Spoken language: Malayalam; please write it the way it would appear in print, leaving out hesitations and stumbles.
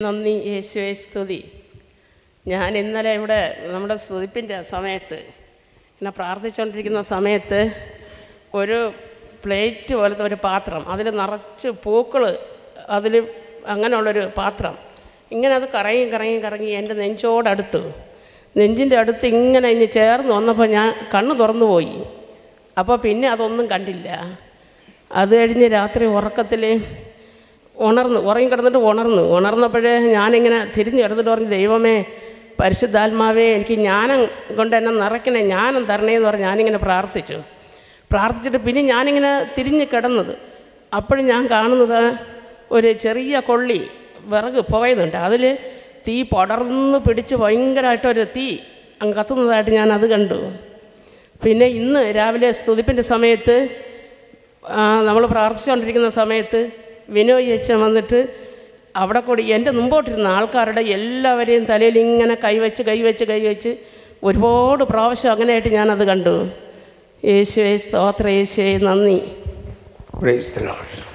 നന്ദി യേശുവേ സ്തുതി. ഞാൻ ഇന്നലെ ഇവിടെ നമ്മുടെ സ്തുതിപ്പിൻ്റെ സമയത്ത് ഇങ്ങനെ പ്രാർത്ഥിച്ചുകൊണ്ടിരിക്കുന്ന സമയത്ത് ഒരു പ്ലേറ്റ് പോലത്തെ ഒരു പാത്രം, അതിൽ നിറച്ച് പൂക്കൾ, അതിൽ അങ്ങനെയുള്ളൊരു പാത്രം ഇങ്ങനെ അത് കറങ്ങി എൻ്റെ നെഞ്ചിൻ്റെ അടുത്ത് ഇങ്ങനെ ഇനി ചേർന്ന് വന്നപ്പോൾ ഞാൻ കണ്ണ് തുറന്നു പോയി. അപ്പോൾ പിന്നെ അതൊന്നും കണ്ടില്ല. അത് കഴിഞ്ഞ് രാത്രി ഉറക്കത്തിൽ ഉറങ്ങിക്കിടന്നിട്ട് ഉണർന്നപ്പോഴേ ഞാനിങ്ങനെ തിരിഞ്ഞ് കിടന്നിട്ട് പറഞ്ഞു, ദൈവമേ പരിശുദ്ധാത്മാവേ എനിക്ക് ജ്ഞാനം കൊണ്ട് എന്നെ നിറയ്ക്കണേ, ജ്ഞാനം തരണേന്ന് പറഞ്ഞ് ഞാനിങ്ങനെ പ്രാർത്ഥിച്ചിട്ട് പിന്നെ ഞാനിങ്ങനെ തിരിഞ്ഞ് കിടന്നത്. അപ്പോഴും ഞാൻ കാണുന്നത് ഒരു ചെറിയ കൊള്ളി വിറക് പുകയുന്നുണ്ട്, അതിൽ തീ പടർന്ന് പിടിച്ച് ഭയങ്കരമായിട്ടൊരു തീ അങ്ങ് കത്തുന്നതായിട്ട് ഞാനത് കണ്ടു. പിന്നെ ഇന്ന് രാവിലെ സ്തുതിപ്പിൻ്റെ സമയത്ത് നമ്മൾ പ്രാർത്ഥിച്ചുകൊണ്ടിരിക്കുന്ന സമയത്ത് വിനോയ് അച്ഛൻ വന്നിട്ട് അവിടെ കൂടി എൻ്റെ മുമ്പോട്ടിരുന്ന ആൾക്കാരുടെ എല്ലാവരെയും തലയിൽ ഇങ്ങനെ കൈവച്ച് ഒരുപാട് പ്രാവശ്യം അങ്ങനെയായിട്ട് ഞാനത് കണ്ടു. യേശുവേ സ്തോത്രം, യേശുവേ നന്ദി. Praise the Lord.